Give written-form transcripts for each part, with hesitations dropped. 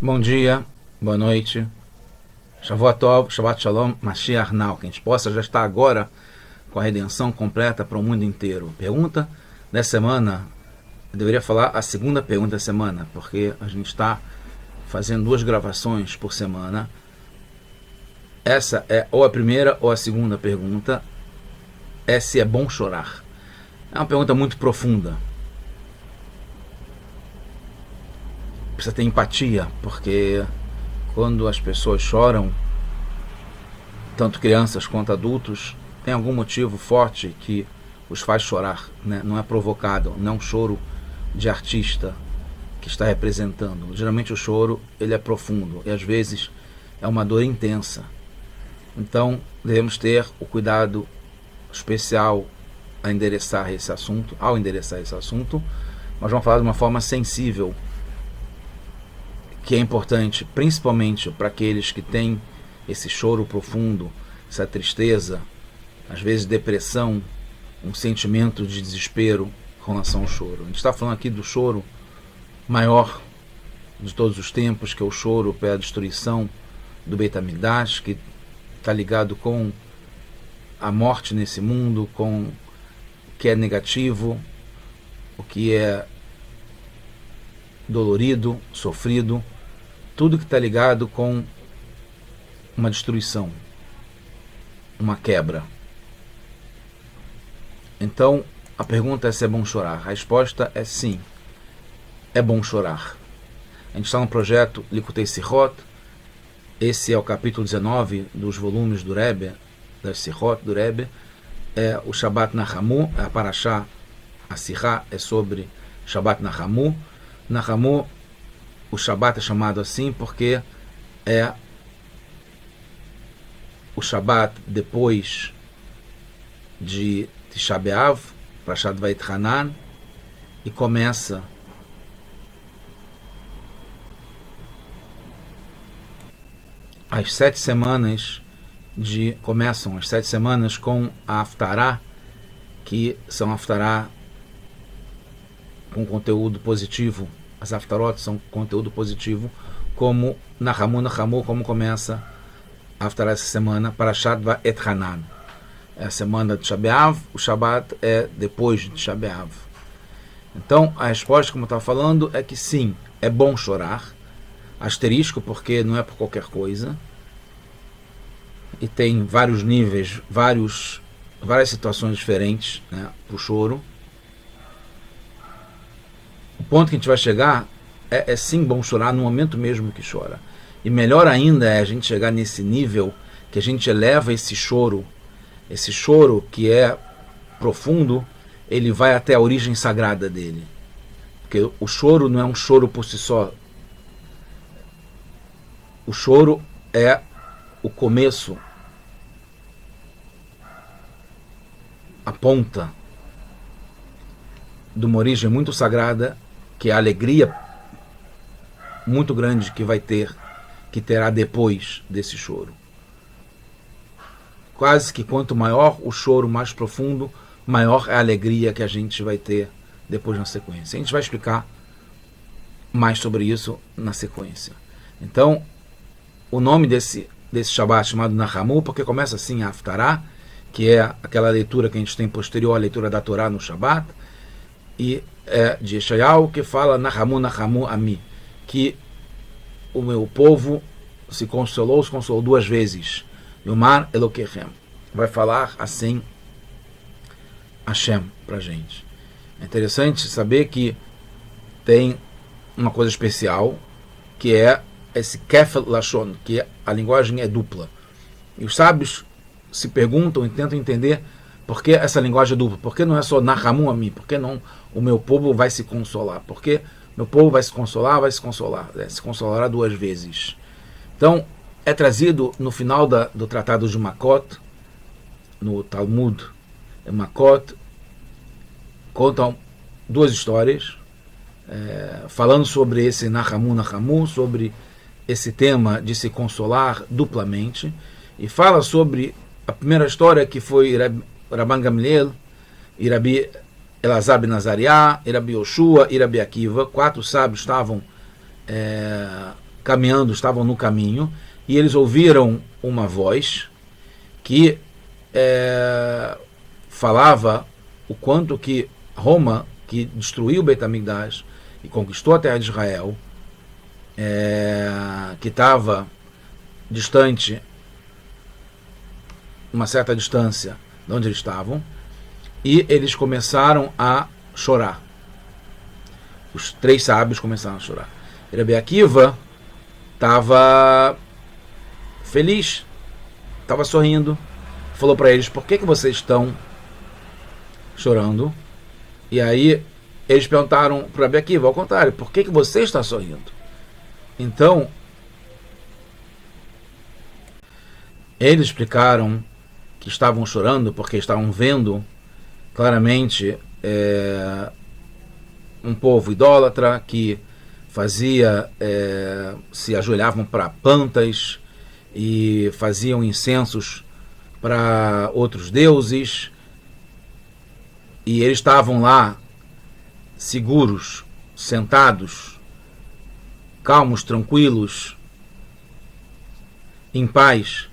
Bom dia, boa noite, Shavua Tov, Shabbat Shalom, Mashiach Now, que a gente possa já estar agora com a redenção completa para o mundo inteiro. Pergunta da semana, eu deveria falar a segunda pergunta da semana, porque a gente está fazendo 2 gravações por semana. Essa é ou a primeira ou a segunda pergunta, é se é bom chorar. É uma pergunta muito profunda. Precisa ter empatia, porque quando as pessoas choram, tanto crianças quanto adultos, tem algum motivo forte que os faz chorar, né? Não é provocado, não é um choro de artista que está representando. Geralmente o choro ele é profundo e às vezes é uma dor intensa. Então devemos ter o cuidado especial ao endereçar esse assunto. Nós vamos falar de uma forma sensível, que é importante, principalmente para aqueles que têm esse choro profundo, essa tristeza, às vezes depressão, um sentimento de desespero com relação ao choro. A gente está falando aqui do choro maior de todos os tempos, que é o choro pela destruição do Beit HaMikdash, que está ligado com a morte nesse mundo, com o que é negativo, o que é dolorido, sofrido, tudo que está ligado com uma destruição, uma quebra. Então, a pergunta é se é bom chorar. A resposta é sim, é bom chorar. A gente está no projeto Likutei Sichot. Esse é o capítulo 19 dos volumes do Rebbe, das Sichot do Rebbe. É o Shabbat Nachamu, a Parashá, a Sirá é sobre Shabbat Nachamu. Nachamu, o Shabbat é chamado assim porque é o Shabbat depois de Tisha B'Av, Parashat Vayetchanan, e começa as 7 semanas começam as 7 semanas com a Haftarah, que são Haftarah com conteúdo positivo. As Haftarot são conteúdo positivo, como Nachamu, como começa a Haftarah essa semana, Parashat Vayetchanan. É a semana de Tisha B'Av, o Shabbat é depois de Tisha B'Av. Então, a resposta, como eu estava falando, é que sim, é bom chorar. Asterisco, porque não é por qualquer coisa. E tem vários níveis, várias situações diferentes, né, para o choro. O ponto que a gente vai chegar é sim bom chorar no momento mesmo que chora. E melhor ainda é a gente chegar nesse nível que a gente eleva esse choro que é profundo, ele vai até a origem sagrada dele. Porque o choro não é um choro por si só. O choro é o começo, a ponta de uma origem muito sagrada, que é a alegria muito grande que terá depois desse choro. Quase que quanto maior o choro, mais profundo, maior é a alegria que a gente vai ter depois na sequência. A gente vai explicar mais sobre isso na sequência. Então, o nome desse Shabbat chamado Nachamu, porque começa assim a Haftarah, que é aquela leitura que a gente tem posterior à leitura da Torá no Shabbat, e é de Yeshayahu, que fala Nachamu Ami, que o meu povo se consolou 2 vezes. Yomar Elokechem. Vai falar assim Hashem pra gente. É interessante saber que tem uma coisa especial, que é esse Kefel Lashon, que a linguagem é dupla. E os sábios se perguntam e tentam entender por que essa linguagem é dupla. Por que não é só Nachamu Ami? Por que não o meu povo vai se consolar? Por que meu povo vai se consolar, se consolará 2 vezes. Então, é trazido no final do tratado de Makot, no Talmud. Makot contam 2 histórias, falando sobre esse Nachamu, sobre esse tema de se consolar duplamente, e fala sobre a primeira história, que foi Rabban Gamliel, e Rabi Elazar ben Azariah, e Rabi Yoshua, e Rabi Akiva. 4 sábios estavam caminhando, estavam no caminho, e eles ouviram uma voz que falava o quanto que Roma, que destruiu o Beit HaMikdash e conquistou a terra de Israel, que estava distante, uma certa distância de onde eles estavam, e eles começaram a chorar. Os 3 sábios começaram a chorar. Rabi Akiva estava feliz, estava sorrindo, falou para eles: por que vocês estão chorando? E aí eles perguntaram para Rabi Akiva, ao contrário, por que você está sorrindo? Então eles explicaram que estavam chorando porque estavam vendo claramente um povo idólatra que fazia, se ajoelhavam para plantas e faziam incensos para outros deuses, e eles estavam lá seguros, sentados, calmos, tranquilos, em paz,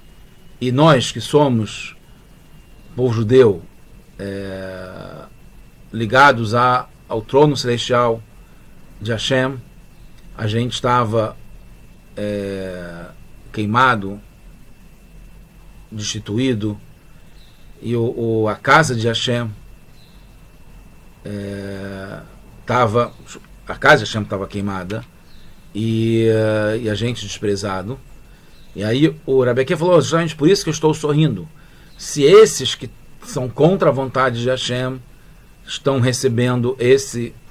e nós que somos povo judeu, ligados ao trono celestial de Hashem, a gente estava queimado, destituído, e a casa de Hashem a casa de Hashem estava queimada, e a gente desprezado. E aí o Rabi Akiva falou: justamente por isso que eu estou sorrindo. Se esses que são contra a vontade de Hashem estão recebendo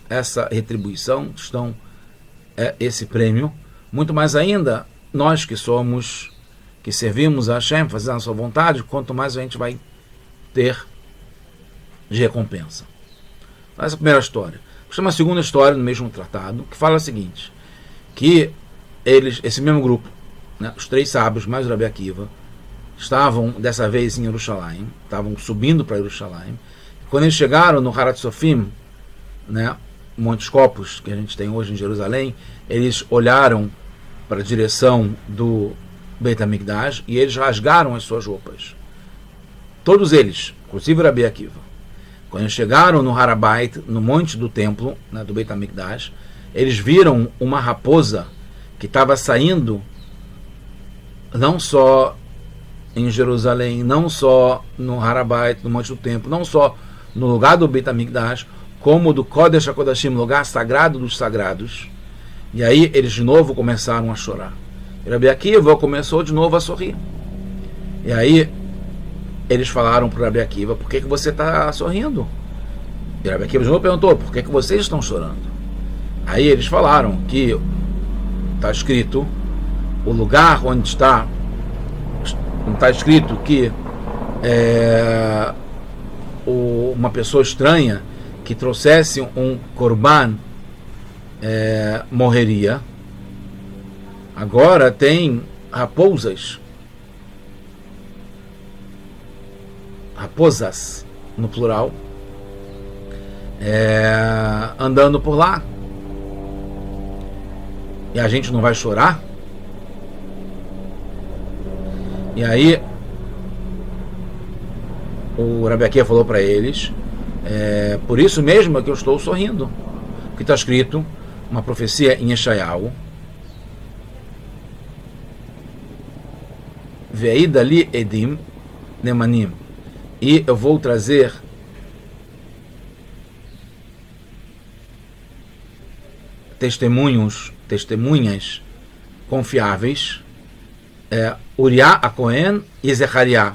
essa retribuição, estão esse prêmio, muito mais ainda nós que servimos a Hashem, fazendo a sua vontade, quanto mais a gente vai ter de recompensa. Essa é a primeira história. Tem uma segunda história no mesmo tratado que fala o seguinte: que esse mesmo grupo, né, os 3 sábios mais o Rabi Akiva, estavam dessa vez em Jerusalém, estavam subindo para Jerusalém. Quando eles chegaram no Harat Sofim, né, Montes Copos, que a gente tem hoje em Jerusalém, eles olharam para a direção do Beit HaMikdash e eles rasgaram as suas roupas. Todos eles, inclusive o Rabi Akiva. Quando eles chegaram no Harabait, no monte do templo, né, do Beit HaMikdash, eles viram uma raposa que estava saindo não só em Jerusalém, não só no Harabait, no monte do templo, não só no lugar do Beit HaMikdash, como do Kodesh HaKodashim, lugar sagrado dos sagrados. E aí eles de novo começaram a chorar. E Rabi Akiva começou de novo a sorrir. E aí eles falaram para o Rabi Akiva: por que você está sorrindo? E Rabi Akiva de novo perguntou: por que vocês estão chorando? Aí eles falaram que está escrito, o lugar onde está escrito que uma pessoa estranha que trouxesse um korban morreria. Agora tem raposas no plural, andando por lá, e a gente não vai chorar? E aí o Rabi Akiva falou para eles: por isso mesmo é que eu estou sorrindo, porque está escrito uma profecia em Yeshayahu: Ve'ida li edim nemanim, e eu vou trazer testemunhas confiáveis, Uriah a Cohen e Zechariah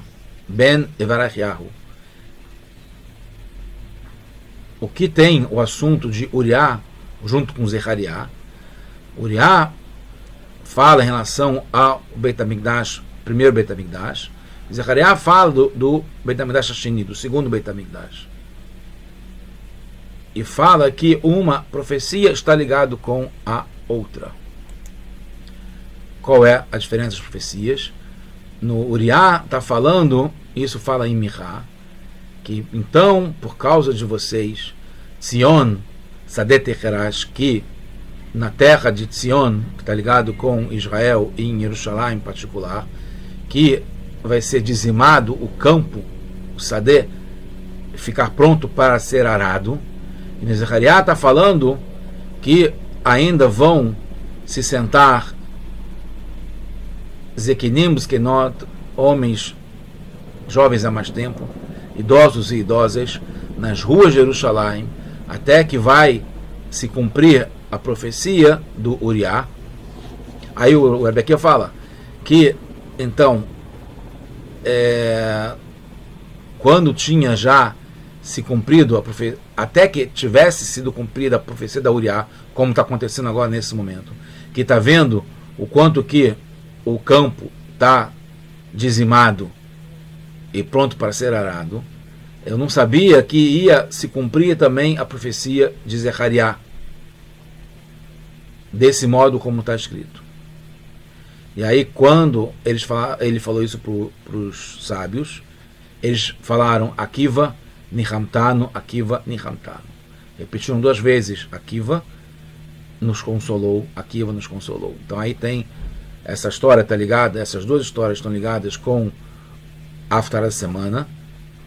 ben Evarachiahu. O que tem o assunto de Uriah junto com Zechariah? Uriah fala em relação ao Beit HaMikdash, primeiro Beit HaMikdash. Zechariah fala do Beit HaMikdash Hasheni, do segundo Beit HaMikdash. E fala que uma profecia está ligada com a outra. Qual é a diferença das profecias? No Uriah está falando, isso fala em Mirá, que então, por causa de vocês, Tzion Sadet Echerash, que na terra de Tzion, que está ligado com Israel e em Jerusalém em particular, que vai ser dizimado o campo, o Sadeh, ficar pronto para ser arado. E Zechariah está falando que ainda vão se sentar Zequinim, Zkenot, homens jovens há mais tempo, idosos e idosas, nas ruas de Jerusalém, até que vai se cumprir a profecia do Uriah. Aí o Rebbe Akiva fala que, então, quando tinha já se cumprido a profecia, até que tivesse sido cumprida a profecia da Uriah, como está acontecendo agora nesse momento, que está vendo o quanto que o campo está dizimado e pronto para ser arado, eu não sabia que ia se cumprir também a profecia de Zechariah, desse modo como está escrito. E aí, quando ele falou isso para os sábios, eles falaram Akiva Nihamtano, Akiva Nihamtano. Repetiram 2 vezes, Akiva nos consolou, Akiva nos consolou. Então aí tem essa história, tá ligada, essas 2 histórias estão ligadas com a Haftarah da semana,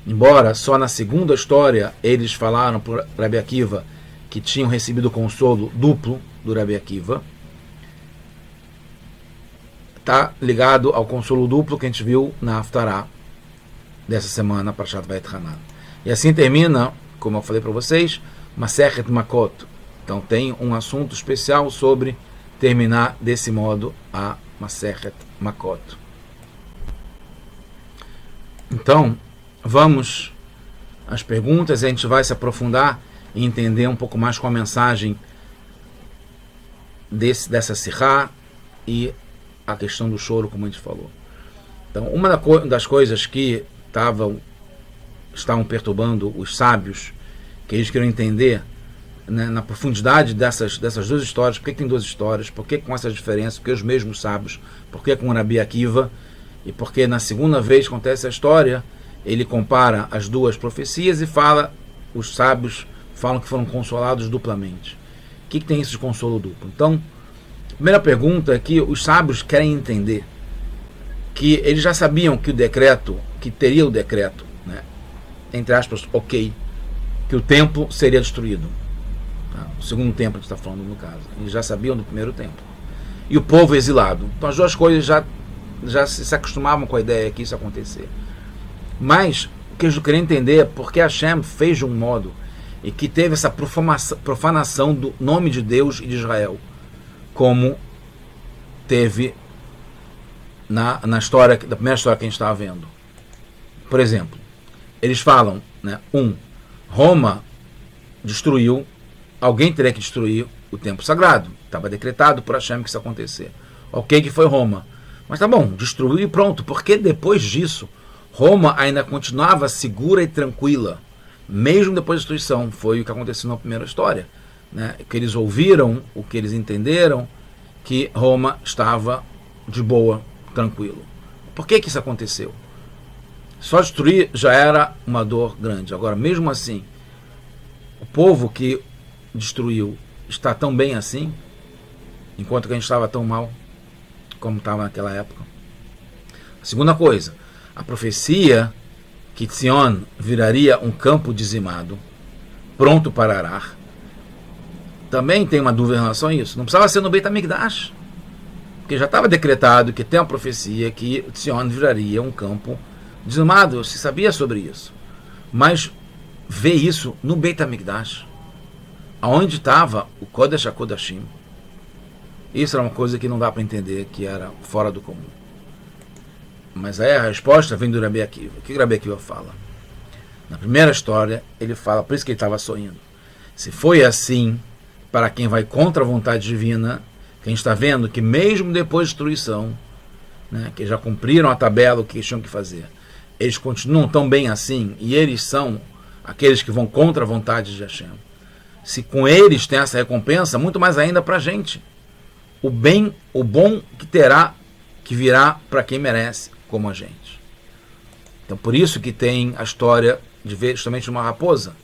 embora só na segunda história eles falaram para Rabbi Akiva que tinham recebido o consolo duplo do Rabbi Akiva. Está ligado ao consolo duplo que a gente viu na Haftarah dessa semana, Parashat Vayetchanan. E assim termina, como eu falei para vocês, Masechet Makot. Então tem um assunto especial sobre terminar desse modo a Masechet Makot. Então, vamos às perguntas e a gente vai se aprofundar e entender um pouco mais com a mensagem dessa Sihá e a questão do choro, como a gente falou. Então, uma das coisas que estavam perturbando os sábios, que eles queriam entender, né, na profundidade dessas 2 histórias, por que tem 2 histórias, por que com essas diferenças, por que os mesmos sábios, por que com o Rabbi Akiva, e porque na segunda vez que acontece a história, ele compara as 2 profecias e fala, os sábios falam que foram consolados duplamente. O que tem isso de consolo duplo? Então, a primeira pergunta é que os sábios querem entender que eles já sabiam que o decreto, que teria o decreto, né, entre aspas, ok, que o templo seria destruído. Tá? O segundo templo que está falando no caso. Eles já sabiam do primeiro templo. E o povo exilado. Então as 2 coisas já se acostumavam com a ideia que isso ia acontecer. Mas o que eles queriam entender é porque Hashem fez de um modo e que teve essa profanação do nome de Deus e de Israel, como teve na história, da primeira história que a gente estava vendo. Por exemplo, eles falam, né, Roma destruiu, alguém teria que destruir o templo sagrado. Estava decretado por Hashem que isso ia acontecer. Ok, que foi Roma. Mas tá bom, destruiu e pronto. Porque depois disso, Roma ainda continuava segura e tranquila, mesmo depois da destruição. Foi o que aconteceu na primeira história, né? Que eles ouviram, o que eles entenderam, que Roma estava de boa, tranquilo. Por que isso aconteceu? Só destruir já era uma dor grande. Agora, mesmo assim, o povo que destruiu está tão bem assim, enquanto que a gente estava tão mal como estava naquela época. A segunda coisa, a profecia que Tzion viraria um campo dizimado, pronto para arar, também tem uma dúvida em relação a isso. Não precisava ser no Beit HaMikdash, porque já estava decretado que tem uma profecia que Tzion viraria um campo dizimado. Se sabia sobre isso. Mas ver isso no Beit HaMikdash, aonde estava o Kodesh HaKodashim, isso era uma coisa que não dá para entender, que era fora do comum. Mas aí a resposta vem do Rabbi Akiva. O que o Rabbi Akiva fala? Na primeira história, ele fala, por isso que ele estava sorrindo. Se foi assim, para quem vai contra a vontade divina, que a gente está vendo que mesmo depois da destruição, né, que já cumpriram a tabela, o que eles tinham que fazer, eles continuam tão bem assim, e eles são aqueles que vão contra a vontade de Hashem. Se com eles tem essa recompensa, muito mais ainda para a gente. O bem, o bom que virá para quem merece, como a gente. Então, por isso que tem a história de ver justamente uma raposa,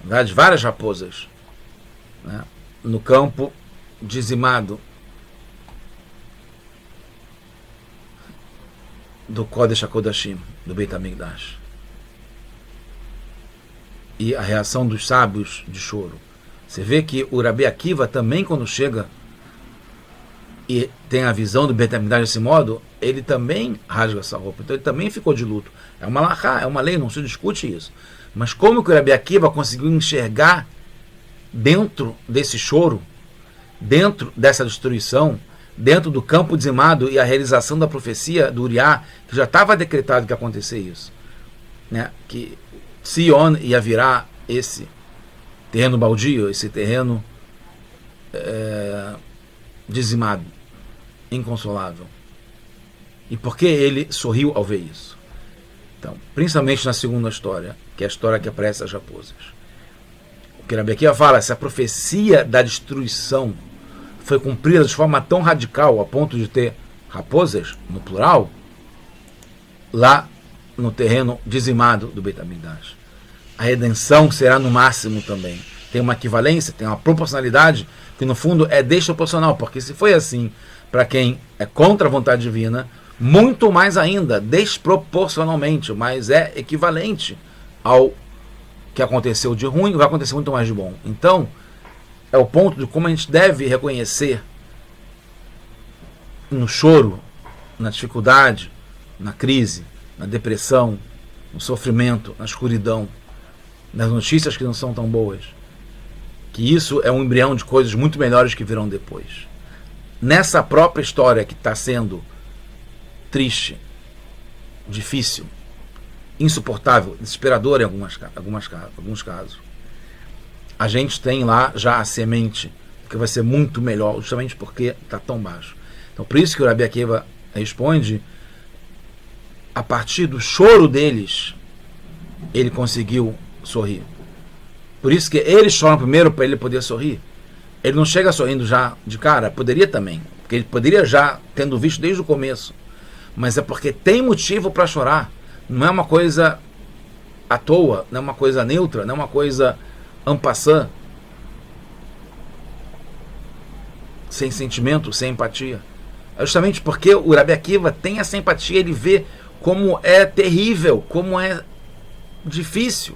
na verdade, várias raposas, né, no campo dizimado do Kodesh HaKodashim, do Beit HaMikdash. E a reação dos sábios de choro. Você vê que o Rabi Akiva também, quando chega e tem a visão do Beit HaMikdash desse modo, ele também rasga essa roupa. Então ele também ficou de luto. É uma lahá, é uma lei, não se discute isso. Mas como que o Rabi Akiva conseguiu enxergar dentro desse choro, dentro dessa destruição, dentro do campo dizimado e a realização da profecia do Uriah, que já estava decretado que ia acontecer isso, né? Que Sion ia virar esse terreno baldio, esse terreno dizimado, inconsolável. E por que ele sorriu ao ver isso? Então, principalmente na segunda história, que é a história que aparece as raposas. O que Rabi Akiva fala, essa profecia da destruição foi cumprida de forma tão radical, a ponto de ter raposas, no plural, lá no terreno dizimado do Beit HaMikdash. A redenção será no máximo também. Tem uma equivalência, tem uma proporcionalidade, que no fundo é desproporcional, porque se foi assim para quem é contra a vontade divina, muito mais ainda, desproporcionalmente, mas é equivalente ao que aconteceu de ruim, vai acontecer muito mais de bom. Então, é o ponto de como a gente deve reconhecer no choro, na dificuldade, na crise, na depressão, no sofrimento, na escuridão, nas notícias que não são tão boas, que isso é um embrião de coisas muito melhores que virão depois. Nessa própria história que está sendo triste, difícil, insuportável, desesperador em alguns casos, a gente tem lá já a semente que vai ser muito melhor, justamente porque está tão baixo. Então, por isso que o Rabi Akiva responde, a partir do choro deles, ele conseguiu sorrir. Por isso que eles choram primeiro para ele poder sorrir. Ele não chega sorrindo já de cara, poderia também, porque ele poderia já, tendo visto desde o começo, mas é porque tem motivo para chorar. Não é uma coisa à toa, não é uma coisa neutra, não é uma coisa en passant, sem sentimento, sem empatia. É justamente porque o Rabi Akiva tem essa empatia, ele vê como é terrível, como é difícil,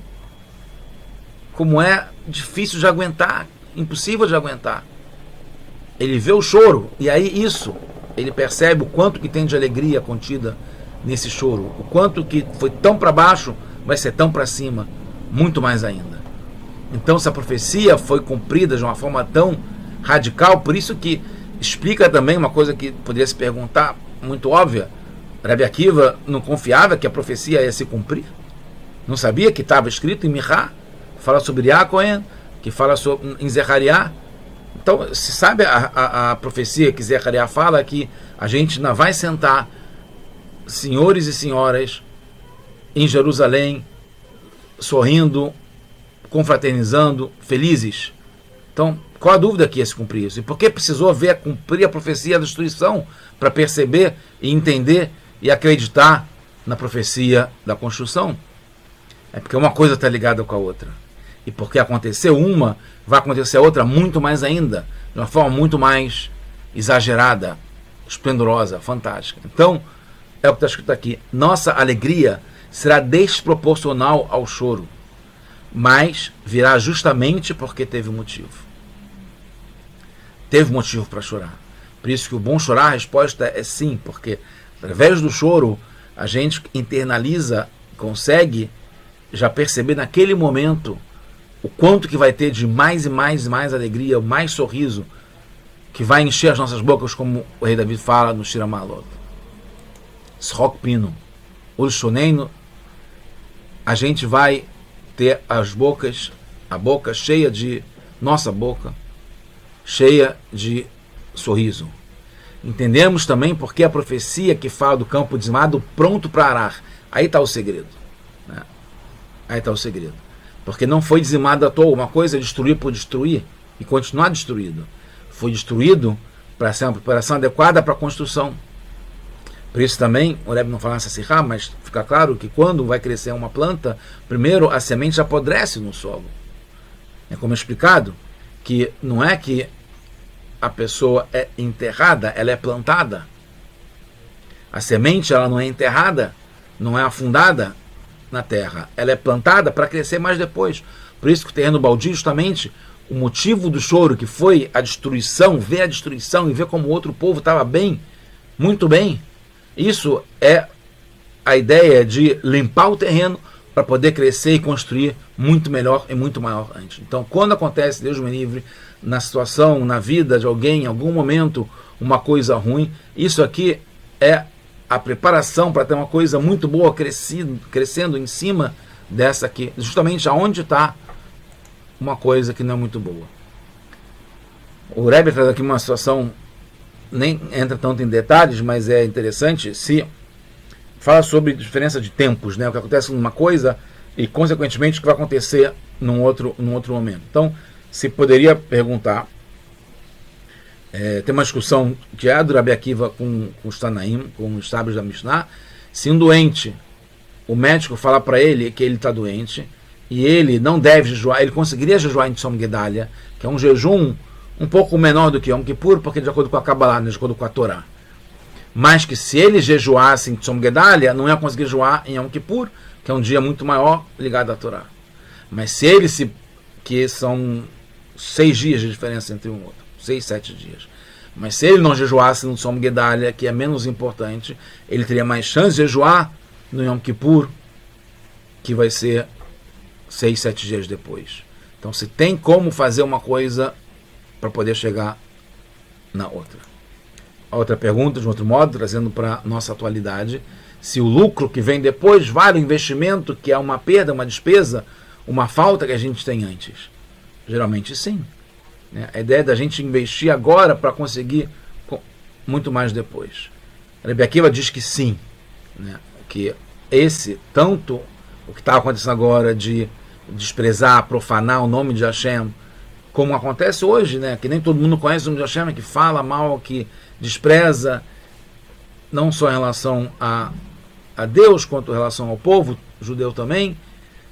de aguentar, impossível de aguentar. Ele vê o choro, e aí isso, ele percebe o quanto que tem de alegria contida nesse choro, o quanto que foi tão para baixo, vai ser tão para cima, muito mais ainda. Então, essa profecia foi cumprida de uma forma tão radical, por isso que explica também uma coisa que poderia se perguntar, muito óbvia. Rabi Akiva não confiava que a profecia ia se cumprir? Não sabia que estava escrito em Michá, que fala sobre Yacoen, que fala em Zechariah? Então, se sabe a profecia que Zechariah fala, que a gente não vai sentar, senhores e senhoras, em Jerusalém, sorrindo, confraternizando, felizes. Então, qual a dúvida que ia se cumprir isso? E por que precisou cumprir a profecia da destruição para perceber e entender e acreditar na profecia da construção? É porque uma coisa está ligada com a outra. E porque aconteceu uma, vai acontecer a outra muito mais ainda, de uma forma muito mais exagerada, esplendorosa, fantástica. Então, é o que está escrito aqui. Nossa alegria será desproporcional ao choro, mas virá justamente porque teve motivo. Teve motivo para chorar. Por isso que o bom chorar, a resposta é sim, porque através do choro a gente internaliza, consegue já perceber naquele momento o quanto que vai ter de mais e mais e mais alegria, mais sorriso, que vai encher as nossas bocas, como o rei David fala no Shir HaMa'alot. Srok Pino, Ulshoneino, a gente vai ter a boca cheia de, nossa boca, cheia de sorriso. Entendemos também porque a profecia que fala do campo dizimado pronto para arar. Aí está o segredo. Né? Aí está o segredo. Porque não foi dizimado à toa. Uma coisa é destruir por destruir e continuar destruído. Foi destruído para ser uma preparação adequada para a construção. Por isso também, o Rebbe não fala nessa sirá, mas fica claro que quando vai crescer uma planta, primeiro a semente apodrece no solo. É como explicado, que não é que a pessoa é enterrada, ela é plantada. A semente, ela não é enterrada, não é afundada na terra, ela é plantada para crescer mais depois. Por isso que o terreno baldio, justamente, o motivo do choro, que foi a destruição, ver a destruição e ver como o outro povo estava bem, muito bem, isso é a ideia de limpar o terreno para poder crescer e construir muito melhor e muito maior antes. Então, quando acontece, Deus me livre, na situação, na vida de alguém, em algum momento, uma coisa ruim, isso aqui é a preparação para ter uma coisa muito boa crescendo em cima dessa aqui, justamente aonde está uma coisa que não é muito boa. O Rebbe traz aqui uma situação, nem entra tanto em detalhes, mas é interessante, se fala sobre diferença de tempos, né? O que acontece numa coisa e, consequentemente, o que vai acontecer num outro momento. Então, se poderia perguntar, tem uma discussão que é do Rabi Akiva com os Tanaim, com os sábios da Mishnah, se um doente, o médico fala para ele que ele está doente e ele não deve jejuar, ele conseguiria jejuar em Tzom Gedalia, que é um jejum um pouco menor do que Yom Kippur, porque de acordo com a Kabbalah, de acordo com a Torá. Mas que se ele jejuasse em Tzom Gedalia, não ia conseguir jejuar em Yom Kippur, que é um dia muito maior ligado à Torá. Mas se ele que são 6 dias de diferença entre um outro, 6, 7 dias. Mas se ele não jejuasse no Tzom Gedalia, que é menos importante, ele teria mais chance de jejuar no Yom Kippur, que vai ser 6, 7 dias depois. Então, se tem como fazer uma coisa para poder chegar na outra. A outra pergunta, de outro modo, trazendo para nossa atualidade, se o lucro que vem depois vale o investimento, que é uma perda, uma despesa, uma falta que a gente tem antes. Geralmente sim. A ideia é da gente investir agora para conseguir muito mais depois. A Rebbe Akiva diz que sim, que tanto o que está acontecendo agora de desprezar, profanar o nome de Hashem, como acontece hoje, que nem todo mundo conhece o nome de Hashem, que fala mal, que despreza, não só em relação a Deus, quanto em relação ao povo judeu também,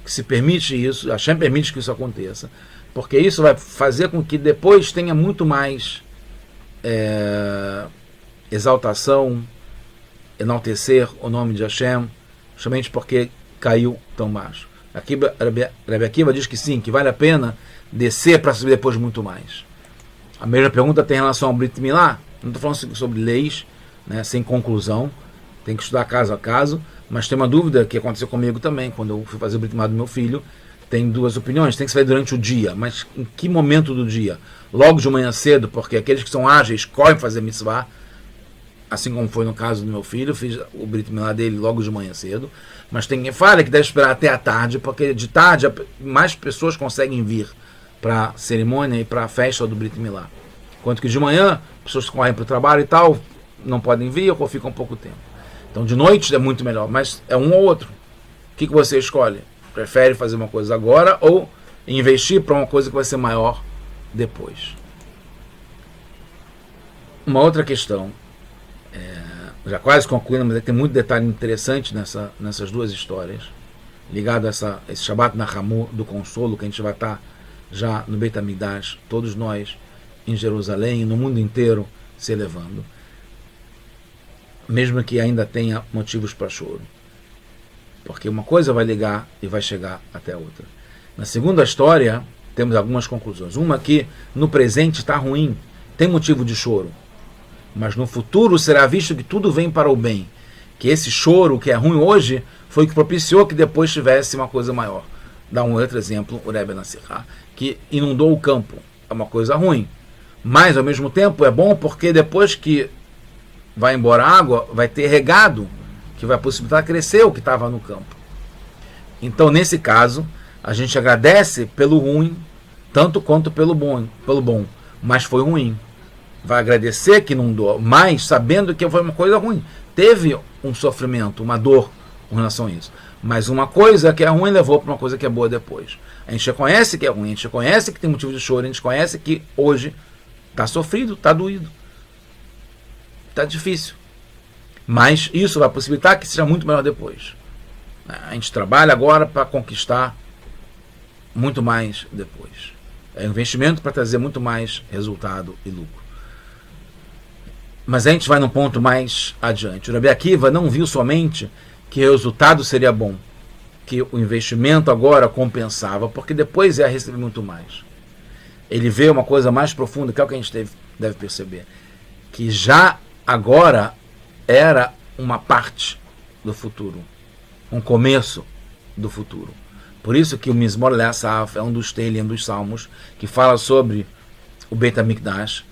que se permite isso, Hashem permite que isso aconteça, porque isso vai fazer com que depois tenha muito mais exaltação, enaltecer o nome de Hashem, justamente porque caiu tão baixo. Aqui Rebbe Akiva diz que sim, que vale a pena descer para subir depois muito mais. A mesma pergunta tem relação ao Brit Milá. Não estou falando sobre leis, sem conclusão, tem que estudar caso a caso, mas tem uma dúvida que aconteceu comigo também, quando eu fui fazer o Brit Milá do meu filho. Tem duas opiniões, tem que ser durante o dia, mas em que momento do dia? Logo de manhã cedo, porque aqueles que são ágeis correm fazer mitzvah, assim como foi no caso do meu filho, fiz o Brit Milá dele logo de manhã cedo, mas tem quem fala que deve esperar até a tarde, porque de tarde mais pessoas conseguem vir para a cerimônia e para a festa do Brit Milá. Enquanto que de manhã, pessoas que correm para o trabalho e tal, não podem vir ou ficam pouco tempo. Então de noite é muito melhor, mas é um ou outro. O que você escolhe? Prefere fazer uma coisa agora ou investir para uma coisa que vai ser maior depois? Uma outra questão, já quase concluindo, mas tem muito detalhe interessante nessas duas histórias, ligado a esse Shabbat Nahamu do consolo, que a gente vai estar já no Beit HaMikdash, todos nós em Jerusalém e no mundo inteiro se elevando, mesmo que ainda tenha motivos para choro, porque uma coisa vai ligar e vai chegar até a outra. Na segunda história temos algumas conclusões. Uma que no presente está ruim, tem motivo de choro, mas no futuro será visto que tudo vem para o bem, que esse choro que é ruim hoje foi o que propiciou que depois tivesse uma coisa maior. Dá um outro exemplo, o Rebbe Nassirá, que inundou o campo, é uma coisa ruim, mas ao mesmo tempo é bom porque depois que vai embora a água, vai ter regado, que vai possibilitar crescer o que estava no campo. Então, nesse caso, a gente agradece pelo ruim, tanto quanto pelo bom, mas foi ruim. Vai agradecer que inundou, mas sabendo que foi uma coisa ruim. Teve um sofrimento, uma dor com relação a isso. Mas uma coisa que é ruim levou para uma coisa que é boa depois. A gente reconhece que é ruim, a gente reconhece que tem motivo de choro, a gente reconhece que hoje está sofrido, está doído, está difícil. Mas isso vai possibilitar que seja muito melhor depois. A gente trabalha agora para conquistar muito mais depois. É um investimento para trazer muito mais resultado e lucro. Mas a gente vai num ponto mais adiante. O Rabi Akiva não viu somente que o resultado seria bom, que o investimento agora compensava, porque depois ia receber muito mais. Ele vê uma coisa mais profunda, que é o que a gente deve perceber, que já agora era uma parte do futuro, um começo do futuro. Por isso que o Mizmor Le'asaf é um dos Teilim, dos Salmos, que fala sobre o Beit HaMikdash,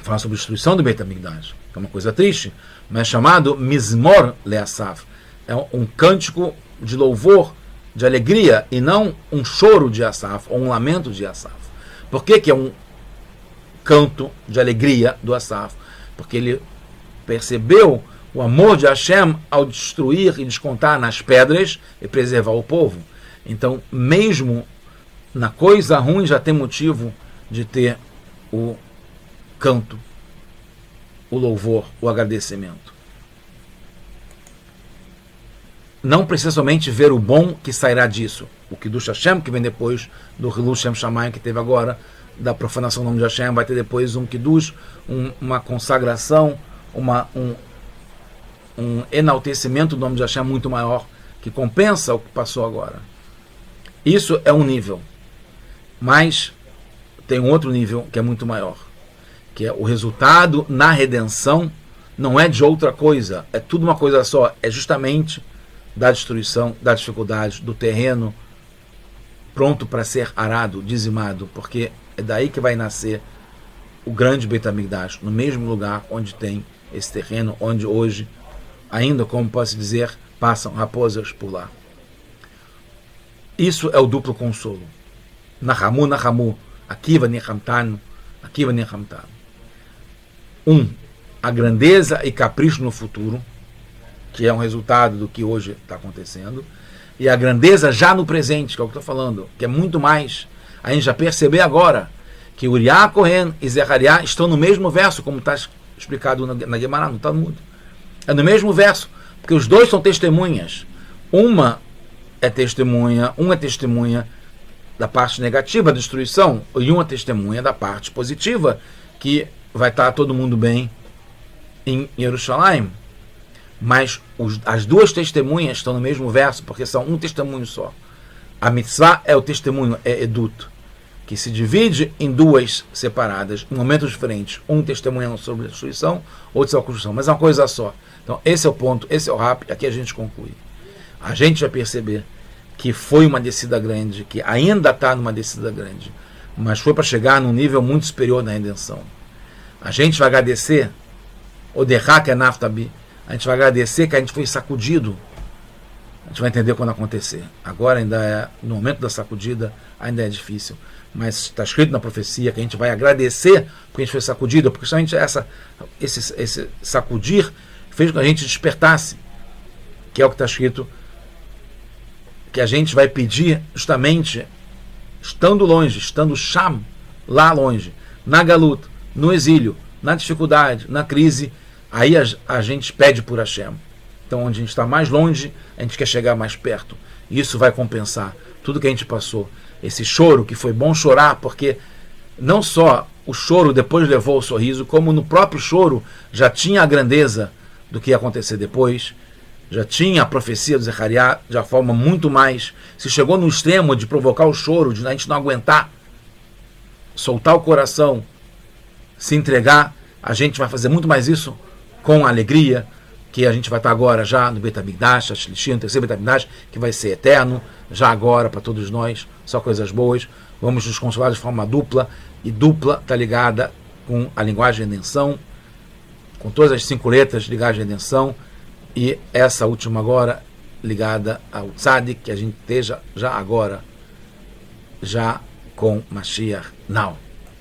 fala sobre a destruição do Beit HaMikdash, que é uma coisa triste, mas é chamado Mizmor Le'asaf. É um cântico de louvor, de alegria, e não um choro de Asaf, ou um lamento de Asaf. Por que é um canto de alegria do Asaf? Porque ele percebeu o amor de Hashem ao destruir e descontar nas pedras e preservar o povo. Então, mesmo na coisa ruim, já tem motivo de ter o canto, o louvor, o agradecimento. Não precisa somente ver o bom que sairá disso. O Kiddush Hashem, que vem depois do Hilul Shem Shamayim, que teve agora, da profanação do nome de Hashem, vai ter depois um Kiddush, uma consagração, um enaltecimento do nome de Hashem muito maior, que compensa o que passou agora. Isso é um nível. Mas tem um outro nível que é muito maior, que é o resultado na redenção, não é de outra coisa, é tudo uma coisa só, é justamente da destruição, da dificuldade, do terreno pronto para ser arado, dizimado, porque é daí que vai nascer o grande Beit HaMikdash, no mesmo lugar onde tem esse terreno, onde hoje, ainda, como posso dizer, passam raposas por lá. Isso é o duplo consolo. Nahamu, Nahamu, Akiva Nechamtanu, Akiva Nechamtanu. A grandeza e capricho no futuro, que é um resultado do que hoje está acontecendo, e a grandeza já no presente, que é o que eu estou falando, que é muito mais. A gente já perceber agora que Uriah Cohen e Zechariah estão no mesmo verso, como está explicado na Gemara, no Talmud. É no mesmo verso, porque os dois são testemunhas. Uma é testemunha da parte negativa da destruição, e uma testemunha da parte positiva, que vai estar todo mundo bem em Jerusalém. Mas as duas testemunhas estão no mesmo verso, porque são um testemunho só. A mitzvah é o testemunho, é edut, que se divide em duas separadas, em momentos diferentes. Um testemunhando sobre a destruição, outro sobre a construção, mas é uma coisa só. Então esse é o ponto, esse é o rápido, aqui a gente conclui. A gente vai perceber que foi uma descida grande, que ainda está numa descida grande, mas foi para chegar num nível muito superior na redenção. A gente vai agradecer, o derrak é naftabi, a gente vai agradecer que a gente foi sacudido. A gente vai entender quando acontecer. Agora ainda é, no momento da sacudida, ainda é difícil. Mas está escrito na profecia que a gente vai agradecer porque a gente foi sacudido, porque justamente esse sacudir fez com que a gente despertasse, que é o que está escrito, que a gente vai pedir justamente estando longe, estando Sham, lá longe, na galuta, no exílio, na dificuldade, na crise. Aí a gente pede por Hashem. Então, onde a gente está mais longe, a gente quer chegar mais perto. Isso vai compensar tudo que a gente passou. Esse choro, que foi bom chorar, porque não só o choro depois levou o sorriso, como no próprio choro já tinha a grandeza do que ia acontecer depois, já tinha a profecia do Zechariah, de uma forma muito mais. Se chegou no extremo de provocar o choro, de a gente não aguentar, soltar o coração, se entregar, a gente vai fazer muito mais isso com alegria, que a gente vai estar agora já no Beit HaMikdash, a Shlishi, no terceiro Beit HaMikdash, que vai ser eterno, já agora para todos nós, só coisas boas. Vamos nos consolar de forma dupla, e dupla está ligada com a linguagem de redenção, com todas as 5 letras de linguagem de redenção, e essa última agora ligada ao Tzadik, que a gente esteja já agora, já com Mashiach Now.